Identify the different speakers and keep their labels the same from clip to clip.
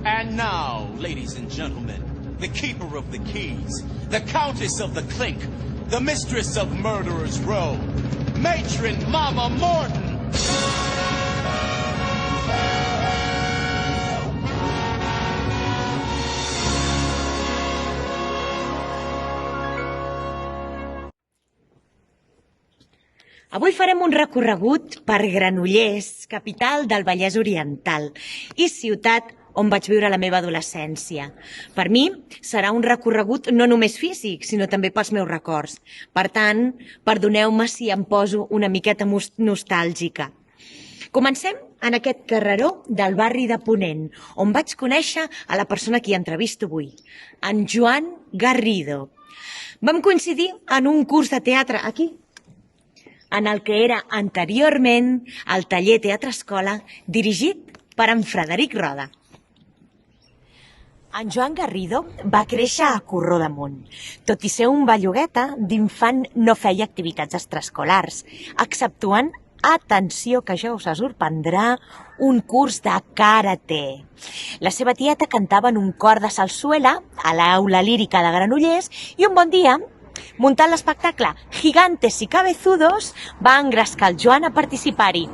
Speaker 1: And now, ladies and gentlemen, the keeper of the keys, the countess of the clink, the mistress of Murderer's Row, Matron Mama Morton!
Speaker 2: Avui farem un recorregut per Granollers, capital del Vallès Oriental, i ciutat on vaig viure la meva adolescència. Per mi serà un recorregut no només físic, sinó també pels meus records. Per tant, perdoneu-me si em poso una miqueta nostàlgica. Comencem en aquest carreró del barri de Ponent, on vaig conèixer a la persona que hi entrevisto avui, en Joan Garrido. Vam coincidir en un curs de teatre aquí, en el que era anteriorment el taller Teatre Escola, dirigit per en Frederic Roda. En Joan Garrido va créixer a Corró de Munt. Tot i ser un bellugueta, d'infant no feia activitats extraescolars, exceptuant, atenció que això us sorprendrà, un curs de karate. La seva tieta cantava en un cor de sarsuela a l'aula lírica de Granollers i un bon dia, muntant l'espectacle Gigantes y Cabezudos, va engrescar el Joan a participar-hi.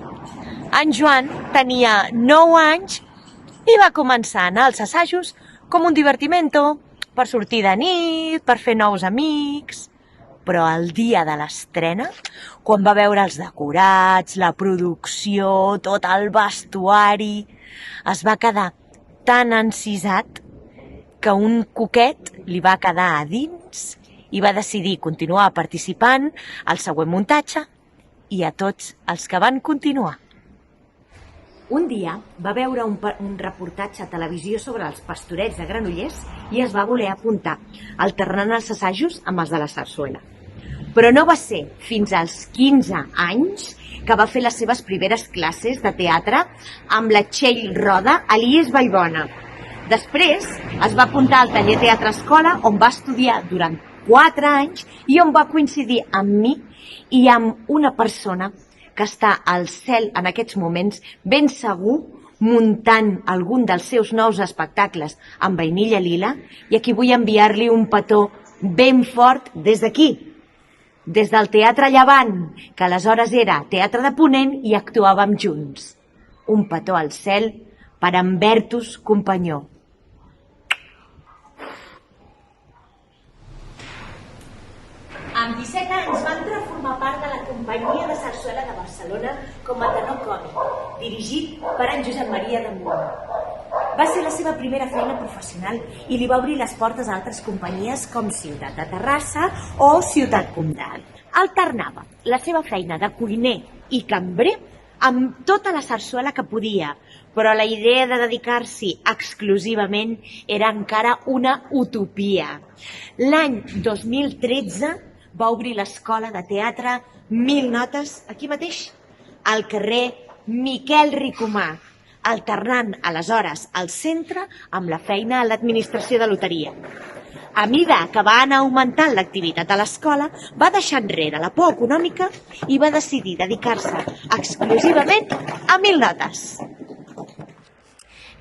Speaker 2: En Joan tenia 9 anys i va començar a anar als assajos com un divertimento, per sortir de nit, per fer nous amics. Però el dia de l'estrena, quan va veure els decorats, la producció, tot el vestuari, es va quedar tan encisat que un coquet li va quedar a dins i va decidir continuar participant al següent muntatge i a tots els que van continuar. Un dia va veure un reportatge a televisió sobre els pastorets de Granollers i es va voler apuntar, alternant els assajos amb els de la sarsuela. Però no va ser fins als 15 anys que va fer les seves primeres classes de teatre amb la Txell Roda a l'IES Vallbona. Després es va apuntar al taller Teatre Escola, on va estudiar durant 4 anys i on va coincidir amb mi i amb una persona que està al cel en aquests moments, ben segur, muntant algun dels seus nous espectacles amb Vainilla Lila, i aquí vull enviar-li un petó ben fort des d'aquí, des del Teatre Llevant, que aleshores era Teatre de Ponent i actuàvem junts. Un petó al cel per en Bertus Companyó. Amb 17 anys va entrar a formar part de la companyia de sarsuela de Barcelona com a tenor còmic, dirigit per en Josep Maria de Munt. Va ser la seva primera feina professional i li va obrir les portes a altres companyies com Ciutat de Terrassa o Ciutat Comtal. Alternava la seva feina de cuiner i cambrer amb tota la sarsuela que podia, però la idea de dedicar-s'hi exclusivament era encara una utopia. L'any 2013 va obrir l'escola de teatre 1000 notes, aquí mateix, al carrer Miquel Ricomà, alternant aleshores el centre amb la feina a l'administració de loteria. A mida que va anar augmentant l'activitat a l'escola, va deixar enrere la por econòmica i va decidir dedicar-se exclusivament a 1000 notes.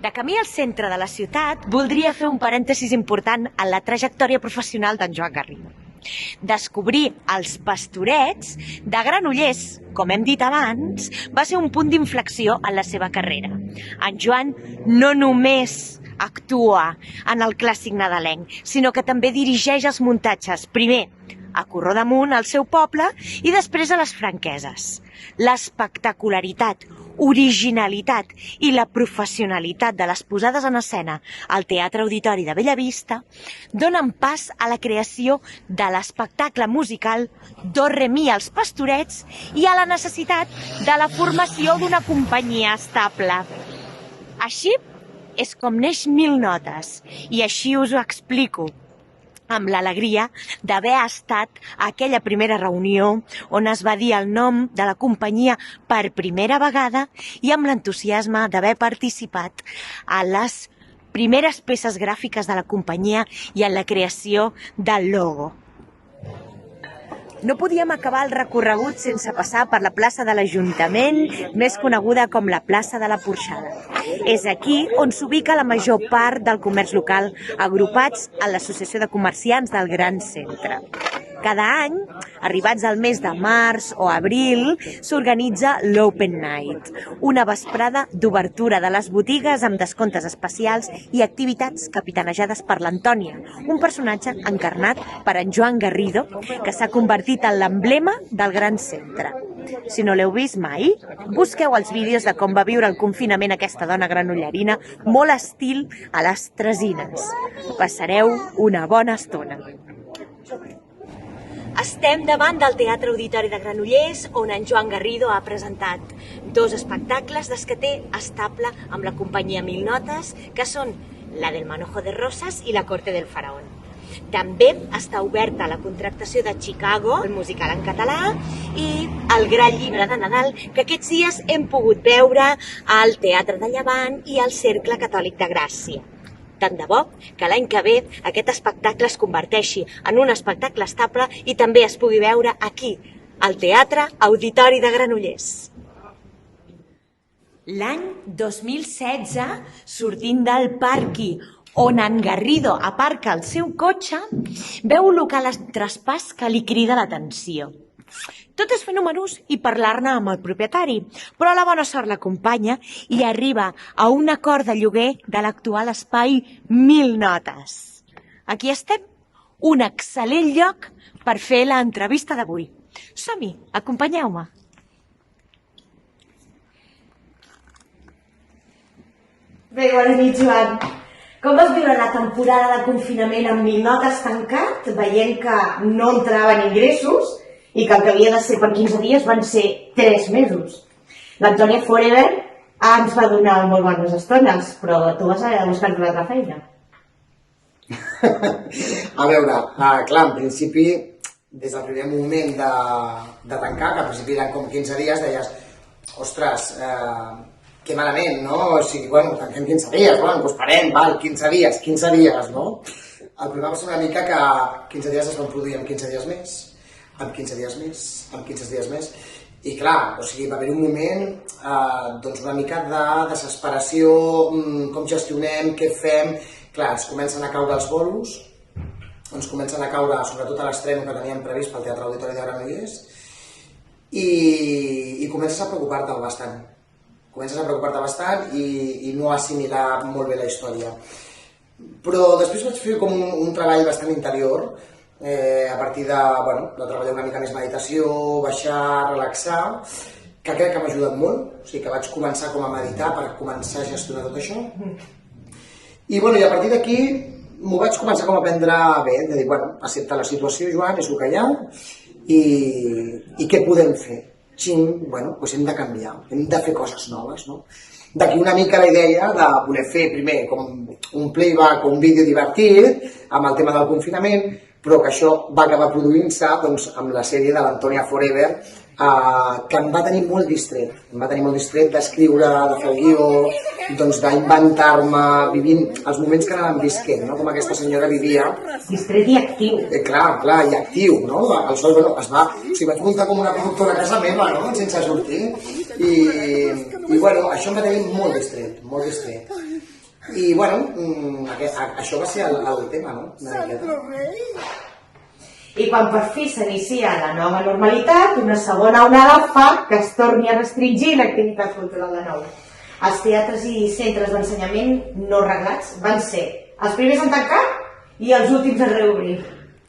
Speaker 2: De camí al centre de la ciutat, voldria fer un parèntesis important en la trajectòria professional d'en Joan Garrido. Descobrir els pastorets de Granollers, com hem dit abans, va ser un punt d'inflexió en la seva carrera. En Joan no només actua en el clàssic nadalenc, sinó que també dirigeix els muntatges, primer a Corró de Munt, al seu poble, i després a les Franqueses. L'espectacularitat, originalitat i la professionalitat de les posades en escena al Teatre Auditori de Bellavista donen pas a la creació de l'espectacle musical Do Re Mi als Pastorets i a la necessitat de la formació d'una companyia estable. Així és com neix 1000 notes, i així us ho explico, amb l'alegria d'haver estat a aquella primera reunió on es va dir el nom de la companyia per primera vegada i amb l'entusiasme d'haver participat a les primeres peces gràfiques de la companyia i en la creació del logo. No podíem acabar el recorregut sense passar per la plaça de l'Ajuntament, més coneguda com la plaça de la Porxada. És aquí on s'ubica la major part del comerç local, agrupats a l'Associació de Comerciants del Gran Centre. Cada any, arribats al mes de març o abril, s'organitza l'Open Night, una vesprada d'obertura de les botigues amb descomptes especials i activitats capitanejades per l'Antònia, un personatge encarnat per en Joan Garrido, que s'ha convertit en l'emblema del Gran Centre. Si no l'heu vist mai, busqueu els vídeos de com va viure el confinament aquesta dona granollerina, molt estil a les Tresines. Passareu una bona estona. Estem davant del Teatre Auditori de Granollers, on en Joan Garrido ha presentat 2 espectacles des que té estable amb la companyia Mil Notes, que són la del Manojo de Rosas i la Corte del Faraón. També està oberta la contractació de Chicago, el musical en català, i el Gran Llibre de Nadal, que aquests dies hem pogut veure al Teatre de Llevant i al Cercle Catòlic de Gràcia. Tant de bo que l'any que ve aquest espectacle es converteixi en un espectacle estable i també es pugui veure aquí, al Teatre Auditori de Granollers. L'any 2016, sortint del parqui on en Garrido aparca el seu cotxe, veu un local de traspàs que li crida l'atenció. Tot és fer números i parlar-ne amb el propietari, però la bona sort l'acompanya i arriba a un acord de lloguer de l'actual espai Mil Notes. Aquí estem, un excel·lent lloc per fer l'entrevista d'avui. Som-hi, acompanyeu-me. Bé, bona nit, Joan. Com vas viure la temporada de confinament amb Mil Notes tancat, veient que no entraven ingressos i que el que havia de ser per 15 dies van ser 3 mesos? L'Antònia Forever ens va donar molt bones estones, però tu vas haver de buscar una altra feina.
Speaker 3: A veure, clar, en principi, des del primer moment de tancar, que al principi eren com 15 dies, deies, ostres, que malament, no? O sigui, bueno, tanquem 15 dies, bueno, doncs parem, val, 15 dies, no? El problema va ser una mica que 15 dies es van produir en 15 dies més, amb 15 dies més, amb 15 dies més, i clar, o sigui, va haver un moment doncs una mica de desesperació, com gestionem, què fem, clar, ens comencen a caure els bolos, ens comencen a caure sobretot a l'estreno que teníem previst pel Teatre Auditori de Granollers, i comences a preocupar-te bastant, i no assimilar molt bé la història. Però després vaig fer com un treball bastant interior, a partir de treballar una mica més meditació, baixar, relaxar, que crec que m'ha ajudat molt, o sigui que vaig començar com a meditar per començar a gestionar tot això. I a partir d'aquí m'ho vaig començar com a prendre bé, de dir, accepta la situació, Joan, és el que hi ha, i què podem fer? Doncs hem de canviar, hem de fer coses noves, no? D'aquí una mica la idea de voler fer primer com un playback o un vídeo divertit amb el tema del confinament, però que això va acabar produint-se amb la sèrie de l'Antònia Forever, que em va tenir molt distret d'escriure, de fer el guió, d'inventar-me, vivint els moments que anàvem visquent, com aquesta senyora vivia.
Speaker 2: Distret i actiu.
Speaker 3: Clar, i actiu, no? El sol, vaig muntar com una productora a casa meva, sense sortir, i això em va tenir molt distret. I això va ser el tema, no?
Speaker 2: I quan per fi s'inicia la nova normalitat, una segona onada fa que es torni a restringir l'activitat cultural de nou. Els teatres i centres d'ensenyament no reglats van ser els primers en tancar i els últims a reobrir.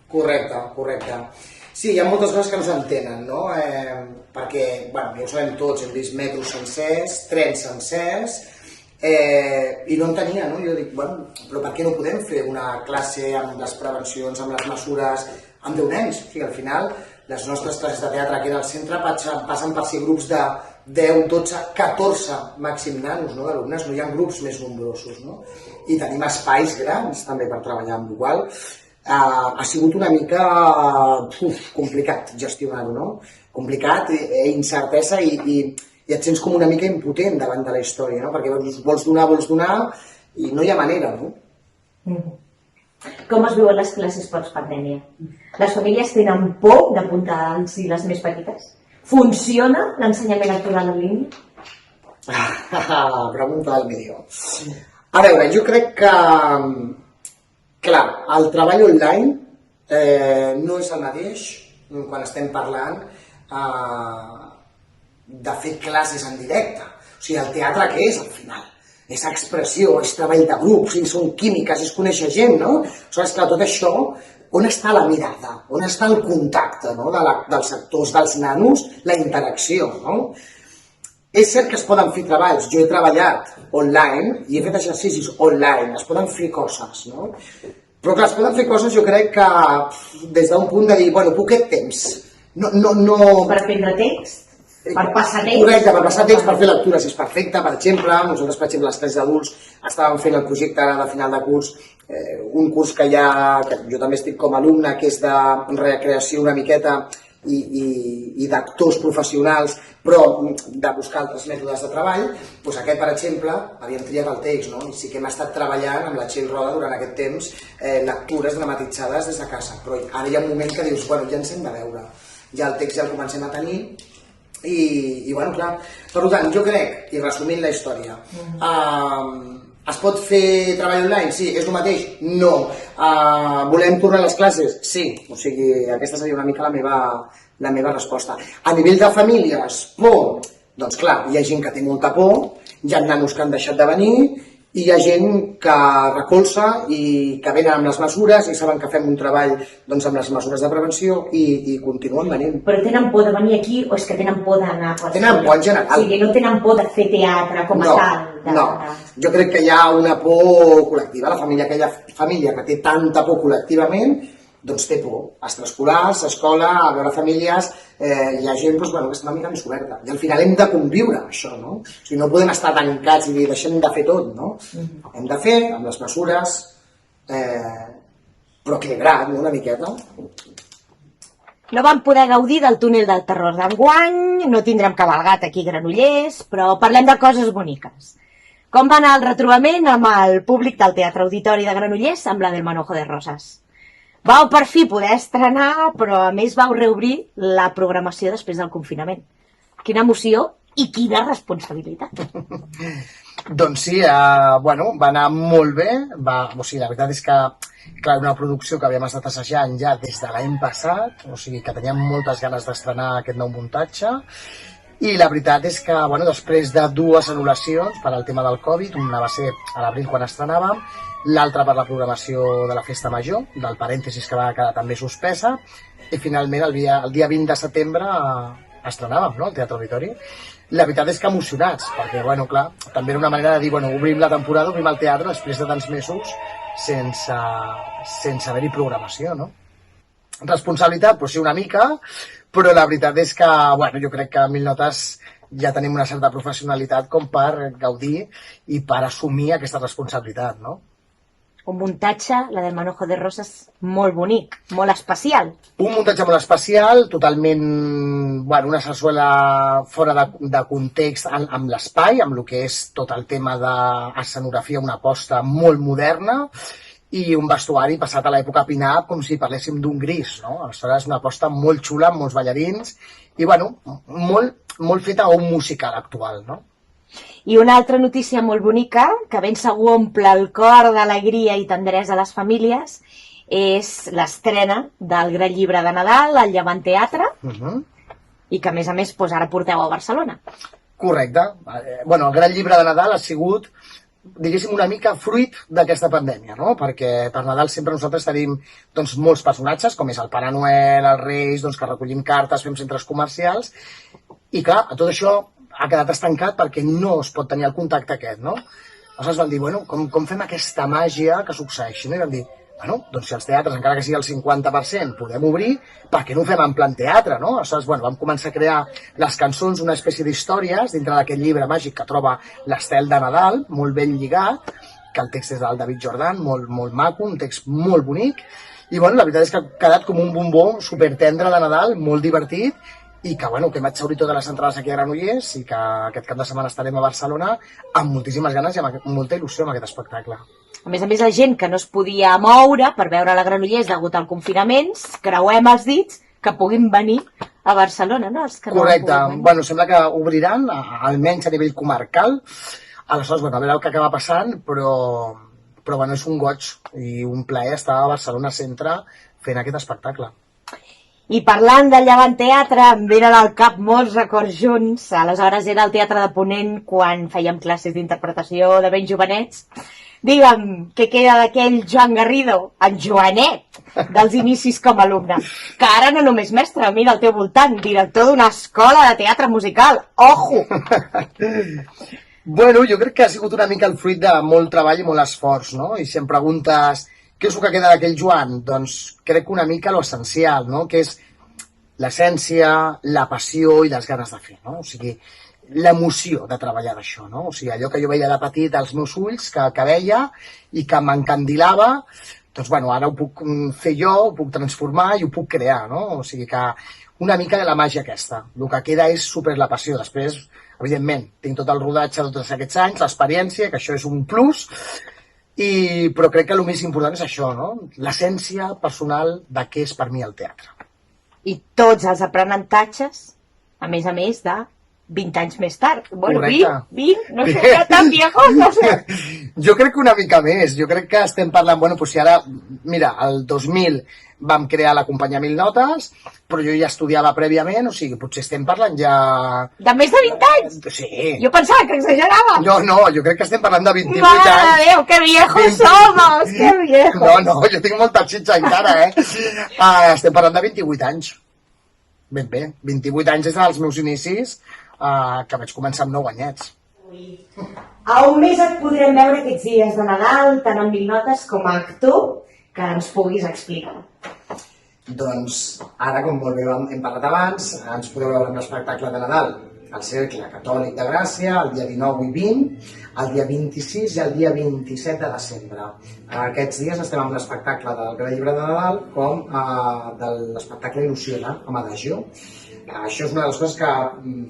Speaker 3: Correcte. Sí, hi ha moltes coses que no s'entenen, no? Perquè, ja ho sabem tots, hem vist metros sencers, trens sencers, i no entenia, no? Jo dic, però per què no podem fer una classe amb les prevencions, amb les mesures, amb 10 nens? O sigui, al final, les nostres classes de teatre aquí al centre passen per ser grups de 10, 12, 14 màxim nanos, d'alumnes, no hi ha grups més nombrosos, no? I tenim espais grans també per treballar, amb la qual ha sigut una mica complicat gestionar-ho, no? Complicat, incertesa i et sents com una mica impotent davant de la història, no? Perquè vols donar i no hi ha manera, no?
Speaker 2: Com es viuen les classes postpandèmia? Les famílies tenen por d'apuntar-los i les més petites? Funciona l'ensenyament actual en línia?
Speaker 3: Pregunta del milió. A veure, jo crec que, clar, el treball online no és el mateix quan estem parlant de fer classes en directe. O sigui, el teatre què és al final? És expressió, és treball de grup, són químiques, és conèixer gent, no? Aleshores, clar, tot això, on està la mirada? On està el contacte, no? Dels actors, dels nanos, la interacció, no? És cert que es poden fer treballs, jo he treballat online i he fet exercicis online, es poden fer coses, no? Però clar, es poden fer coses, jo crec que des d'un punt de dir, bueno, poquet temps, no...
Speaker 2: Per aprendre text? Per passar temps?
Speaker 3: Correcte, per passar temps, per fer lectures és perfecte, per exemple, nosaltres, per exemple, les classes d'adults estàvem fent el projecte ara de final de curs, un curs que jo també estic com a alumne, que és de recreació una miqueta i d'actors professionals, però de buscar altres mètodes de treball, doncs aquest, per exemple, havíem triat el text, no? I sí que hem estat treballant amb la Txell Roda durant aquest temps lectures dramatitzades des de casa, però ara hi ha un moment que dius, bueno, ja ens hem de veure, ja el text ja el comencem a tenir, i bueno, clar, per tant, jo crec, i resumint la història, es pot fer treball online? Sí. És el mateix? No. Volem tornar a les classes? Sí. O sigui, aquesta seria una mica la meva resposta. A nivell de famílies, por? Doncs clar, hi ha gent que té molta por, hi ha nanos que han deixat de venir, i hi ha gent que recolza i que venen amb les mesures i saben que fem un treball doncs, amb les mesures de prevenció i continuen venint.
Speaker 2: Però tenen por de venir aquí o és que tenen por d'anar a qualsevol?
Speaker 3: Tenen por en general.
Speaker 2: O sigui, no tenen por de fer teatre com a tal?
Speaker 3: No, jo crec que hi ha una por col·lectiva. Aquella família que té tanta por col·lectivament, doncs té por. Extraescolars, escola, a veure famílies, hi ha gent que està una mica més oberta. I al final hem de conviure amb això, no? O sigui, no podem estar tancats i dir, deixem de fer tot, no? Hem de fer amb les mesures, però equilibrat, no? Una miqueta.
Speaker 2: No vam poder gaudir del túnel del terror d'enguany, no tindrem cavalgat aquí a Granollers, però parlem de coses boniques. Com va anar el retrobament amb el públic del Teatre Auditori de Granollers amb la del Manojo de Roses? Vau per fi poder estrenar, però a més vau reobrir la programació després del confinament. Quina emoció i quina responsabilitat.
Speaker 3: Doncs sí, bueno, va anar molt bé. O sigui, la veritat és que, clar, una producció que havíem estat assajant ja des de l'any passat, o sigui, que teníem moltes ganes d'estrenar aquest nou muntatge. I la veritat és que, bueno, després de dues anul·lacions per al tema del Covid, una va ser a l'abril quan estrenàvem, l'altra per la programació de la Festa Major, del parèntesis que va quedar també suspesa, i finalment el dia 20 de setembre estrenàvem, no?, al Teatre Auditori. La veritat és que emocionats, perquè, bueno, clar, també era una manera de dir, bueno, obrim la temporada, obrim el teatre després de tants mesos sense haver-hi programació, no? Responsabilitat, doncs sí, una mica, però la veritat és que, bueno, jo crec que a 1000 notes ja tenim una certa professionalitat com per gaudir i per assumir aquesta responsabilitat, no?
Speaker 2: Un muntatge, la del Manojo de Roses, molt bonic, molt especial.
Speaker 3: Un muntatge molt especial, totalment, bueno, una sarsuela fora de context amb l'espai, amb el que és tot el tema d'escenografia, una aposta molt moderna, i un vestuari passat a l'època pin-up com si parléssim d'un gris, no? Aleshores, una aposta molt xula, amb molts ballarins, i, bueno, molt feta a un musical actual, no?
Speaker 2: I una altra notícia molt bonica, que ben segur omple el cor d'alegria i tendresa a les famílies, és l'estrena del gran llibre de Nadal, al Llevant Teatre, i que, a més, ara porteu a Barcelona.
Speaker 3: Correcte. Bueno, el gran llibre de Nadal ha sigut, diguéssim, una mica fruit d'aquesta pandèmia, no? Perquè per Nadal sempre nosaltres tenim doncs, molts personatges, com és el Pare Noel, els Reis, doncs, que recollim cartes, fem centres comercials, i clar, tot això ha quedat estancat perquè no es pot tenir el contacte aquest, no? Aleshores vam dir, bueno, com fem aquesta màgia que succeeixi, no? I vam dir, bueno, doncs si els teatres, encara que sigui el 50%, podem obrir, per què no ho fem en plan teatre, no? Aleshores, bueno, vam començar a crear les cançons, una espècie d'històries dintre d'aquest llibre màgic que troba l'Estel de Nadal, molt ben lligat, que el text és del David Jordan, molt maco, un text molt bonic, i bueno, la veritat és que ha quedat com un bombó supertendre de Nadal, molt divertit, i que, bueno, que hem exhaurit totes les entrades aquí a Granollers i que aquest cap de setmana estarem a Barcelona amb moltíssimes ganes i amb molta il·lusió amb aquest espectacle.
Speaker 2: A més, la gent que no es podia moure per veure la Granollers degut al confinament, creuem els dits que puguin venir a Barcelona, no? Els que no
Speaker 3: Correcte. Bueno, sembla que obriran, almenys a nivell comarcal. Aleshores, bueno, a veure el que acaba passant, però bueno, és un goig i un plaer estar a Barcelona Centre fent aquest espectacle.
Speaker 2: I parlant del Llevant Teatre, em venen al cap molts records junts. Aleshores era el Teatre de Ponent quan fèiem classes d'interpretació de ben jovenets. Digue'm, què queda d'aquell Joan Garrido, en Joanet, dels inicis com a alumne, que ara no només mestre, mira al teu voltant, director d'una escola de teatre musical. Ojo!
Speaker 3: Bueno, jo crec que ha sigut una mica el fruit de molt treball i molt esforç, no? I si em preguntes què és el que queda d'aquell Joan, doncs crec que una mica l'essencial, no? Que és l'essència, la passió i les ganes de fer, no? O sigui, l'emoció de treballar d'això, no? O sigui, allò que jo veia de petit als meus ulls, que veia i que m'encandilava, doncs, bueno, ara ho puc fer jo, ho puc transformar i ho puc crear, no? O sigui que una mica de la màgia aquesta. El que queda és super la passió. Després, evidentment, tinc tot el rodatge de tots aquests anys, l'experiència, que això és un plus, però crec que el més important és això, no? L'essència personal de què és per mi el teatre.
Speaker 2: I tots els aprenentatges, a més de 20 anys més tard. Bueno, 20, no sé, tan viejos, no sé.
Speaker 3: Jo crec que una mica més. Jo crec que estem parlant, bueno, doncs si ara, mira, el 2000 vam crear la companyia Mil Notes, però jo ja estudiava prèviament, o sigui, potser estem parlant ja...
Speaker 2: De més de 20 anys?
Speaker 3: Sí.
Speaker 2: Jo pensava que exagerava.
Speaker 3: No, jo crec que estem parlant de 28 anys.
Speaker 2: Mare de Déu, que viejos somos, que viejos.
Speaker 3: No, jo tinc molta xitxa encara, estem parlant de 28 anys. Ben bé, 28 anys des dels meus inicis, que vaig començar amb 9 anyets.
Speaker 2: A on més et podrem veure aquests dies de Nadal, tant en Mil Notes com a actor, que ens puguis explicar?
Speaker 3: Doncs ara, com molt bé hem parlat abans, ens podeu veure en l'espectacle de Nadal al Cercle Catòlic de Gràcia, el dia 19 i 20, el dia 26 i el dia 27 de desembre. Aquests dies estem amb l'espectacle del Gran Llibre de Nadal com de l'espectacle Il·lusiona, amb Adagio. Això és una de les coses que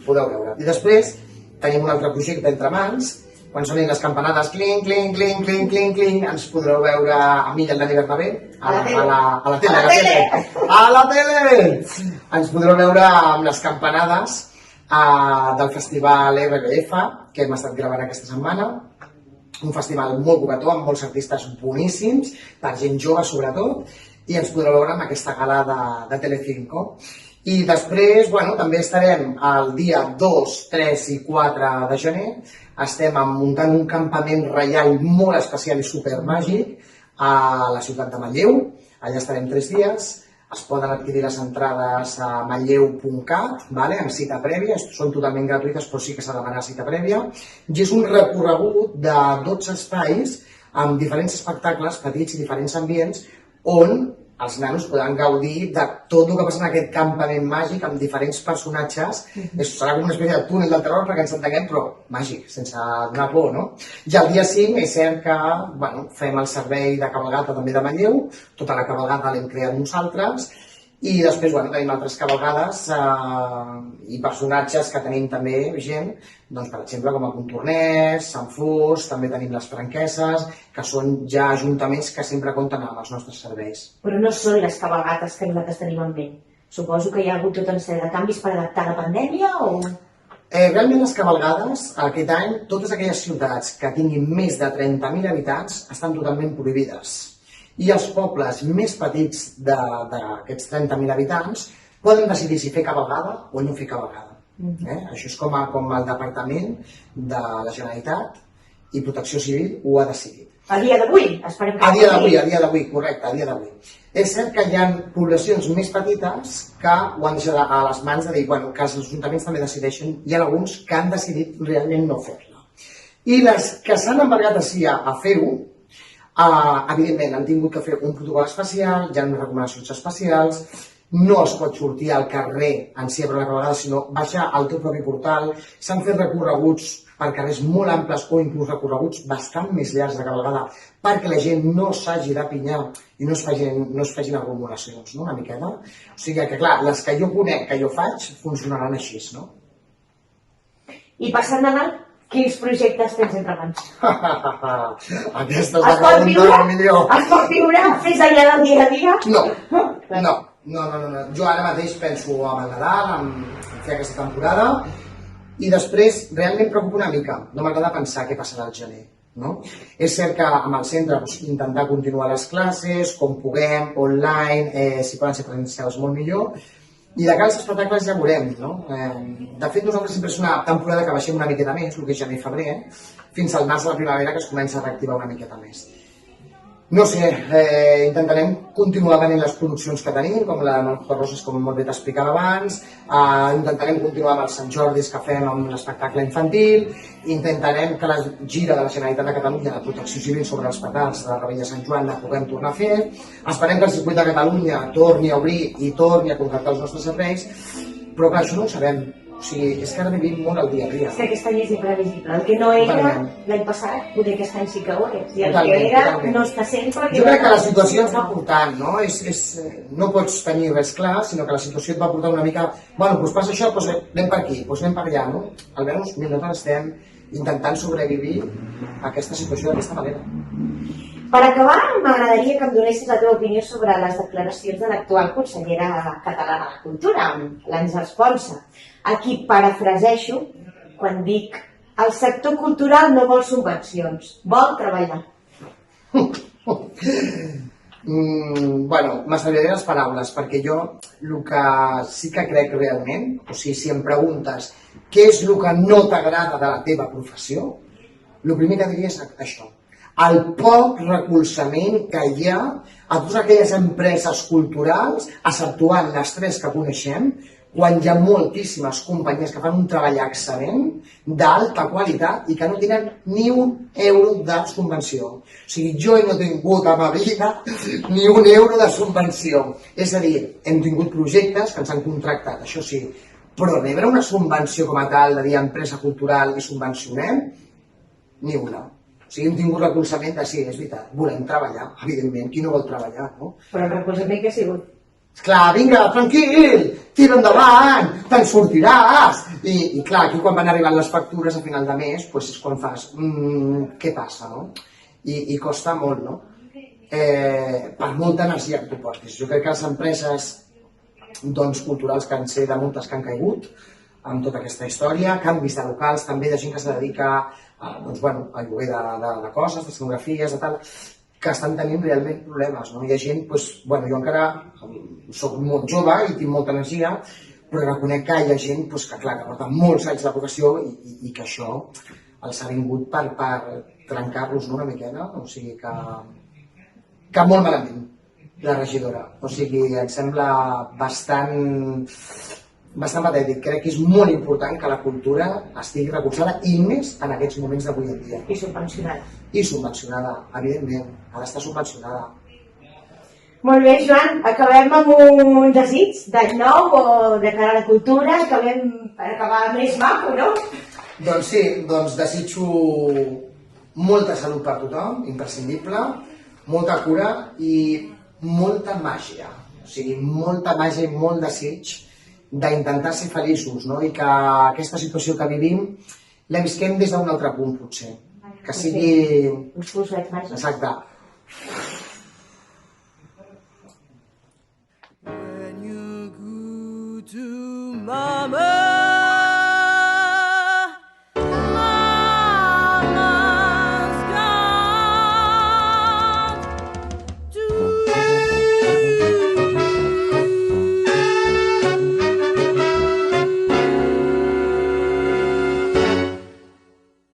Speaker 3: podeu veure. I després tenim un altre projecte entre mans. Quan sonin les campanades clink, clink, clink, clink, clink, clink, ens podreu veure a mi i el Dani Bernabé a la tele! Ens podreu veure amb les campanades del festival RBF que hem estat gravant aquesta setmana. Un festival molt coquetó, amb molts artistes boníssims, per gent jove sobretot, i ens podreu veure amb aquesta gala de Telecinco. I després, bueno, també estarem el dia 2, 3 i 4 de gener, estem muntant un campament reial molt especial i supermàgic a la ciutat de Manlleu. Allà estarem 3 dies, es poden adquirir les entrades a manlleu.cat, amb cita prèvia, són totalment gratuïtes però sí que s'ha de demanar cita prèvia, i és un recorregut de 12 espais amb diferents espectacles petits i diferents ambients on els nanos podran gaudir de tot el que passa en aquest campament màgic amb diferents personatges. Serà com una espècie de túnel del terror perquè ens entenguem, però màgic, sense donar por, no? I el dia 5 és cert que fem el servei de cabalgata també de Manlleu, tota la cabalgata l'hem creat nosaltres, i després tenim altres cabalgades i personatges que tenim també gent, doncs per exemple com a Contornès, Sant Fus, també tenim les Franqueses, que són ja ajuntaments que sempre compten amb els nostres serveis.
Speaker 2: Però no són les cabalgates que nosaltres tenim en ment. Suposo que hi ha hagut tota una sèrie de canvis per adaptar la pandèmia o...
Speaker 3: Realment les cabalgades, aquest any, totes aquelles ciutats que tinguin més de 30.000 habitants estan totalment prohibides. I els pobles més petits d'aquests 30.000 habitants poden decidir si fer cabalgada o no fer cabalgada. Això és com el Departament de la Generalitat i Protecció Civil ho ha decidit.
Speaker 2: A dia d'avui? Esperem que...
Speaker 3: A dia d'avui, correcte, a dia d'avui. És cert que hi ha poblacions més petites que ho han deixat a les mans de dir que els ajuntaments també decideixen. Hi ha alguns que han decidit realment no fer-la. I les que s'han embargat així a fer-ho, evidentment han tingut que fer un protocol especial, hi ha unes recomanacions especials, no es pot sortir al carrer en si a veure la cabalgada, sinó baixar al teu propi portal, s'han fet recorreguts per carrers molt amples o inclús recorreguts bastant més llargs de cavalgada perquè la gent no s'hagi d'apinyar i no es facin aglomeracions, no? Una miqueta. O sigui que, clar, les que jo conec, que jo faig, funcionaran així, no?
Speaker 2: I passant Nadal, quins projectes tens entre mans?
Speaker 3: Aquesta és la pregunta millor.
Speaker 2: Es pot viure fes allà del dia a dia?
Speaker 3: No. Jo ara mateix penso en el Nadal, en fer aquesta temporada, i després realment em preocupa una mica. No m'agrada pensar què passarà al gener. No? És cert que amb el centre intentar continuar les classes, com puguem, online, si poden ser presencials molt millor, i de cara als espectacles ja veurem. No? De fet, nosaltres sempre és una temporada que baixem una miqueta més, el que és gener i febrer, fins al març de la primavera que es comença a reactivar una miqueta més. No sé, intentarem continuar venent les produccions que tenim, com la de Manjo Roses, com molt bé t'explicava abans, intentarem continuar amb els Sant Jordis que fem amb l'espectacle infantil, intentarem que la gira de la Generalitat de Catalunya de protecció civil sobre els petards de la Rebella de Sant Joan la puguem tornar a fer, esperem que el circuit de Catalunya torni a obrir i torni a contractar els nostres serveis, però clar, això no ho sabem. O sigui, és que ara vivim molt el dia a dia.
Speaker 2: És que aquest any és imprevisible. El que no era l'any passat, poder aquest any sí que ho és. I el que era no està sempre...
Speaker 3: Jo crec que la situació ens va portant, no? No pots tenir res clar, sinó que la situació et va portar una mica... Bueno, doncs passa això, doncs anem per aquí, doncs anem per allà, no? Almenys nosaltres estem intentant sobreviure a aquesta situació d'aquesta manera.
Speaker 2: Per acabar, m'agradaria que em donessis la teva opinió sobre les declaracions de l'actual consellera catalana de Cultura, l'Àngels Ponsa, a qui parafrasejo quan dic el sector cultural no vol subvencions, vol treballar.
Speaker 3: Bueno, m'estalviaré les paraules, perquè jo el que sí que crec realment, o sigui, si em preguntes què és el que no t'agrada de la teva professió, el primer que diria és això. El poc recolzament que hi ha a totes aquelles empreses culturals, exceptuant les tres que coneixem, quan hi ha moltíssimes companyies que fan un treball excel·lent, d'alta qualitat, i que no tenen ni un euro de subvenció. O sigui, jo no he tingut a ma vida ni un euro de subvenció. És a dir, hem tingut projectes que ens han contractat, això sí, però rebre una subvenció com a tal, de dir empresa cultural i subvencionem, ni una. O sigui, hem tingut recolzament de sí, és veritat, volem treballar, evidentment, qui no vol treballar, no?
Speaker 2: Però el recolzament que ha sigut?
Speaker 3: Clar, vinga, tranquil, tira endavant, te'n sortiràs. I clar, aquí quan van arribant les factures a final de mes, doncs és quan fas, què passa, no? I costa molt, no? Per molta energia que tu portis. Jo crec que les empreses culturals que han set de moltes que han caigut amb tota aquesta història, canvis de locals, també de gent que se dedica al lloguer de coses, d'escenografies, de tal, que estan tenint realment problemes, no? Hi ha gent, jo encara soc molt jove i tinc molta energia, però reconec que hi ha gent que, clar, que porta molts anys de professió i que això els ha vingut per trencar-los una miqueta, o sigui que molt malament, la regidora. O sigui, em sembla bastant patètic. Crec que és molt important que la cultura estigui recolzada i més en aquests moments d'avui en dia.
Speaker 2: I subvencionada.
Speaker 3: I subvencionada, evidentment, ha d'estar subvencionada.
Speaker 2: Molt bé, Joan, acabem amb un desig d'any nou o de cara a la cultura, acabem per acabar més maco, no?
Speaker 3: Doncs sí, desitjo molta salut per tothom, imprescindible, molta cura i molta màgia. O sigui, molta màgia i molt desig d'intentar ser feliços, no? I que aquesta situació que vivim la visquem des d'un altre punt, potser. Que sigui...
Speaker 2: Uns pulsets màgics.
Speaker 3: Exacte.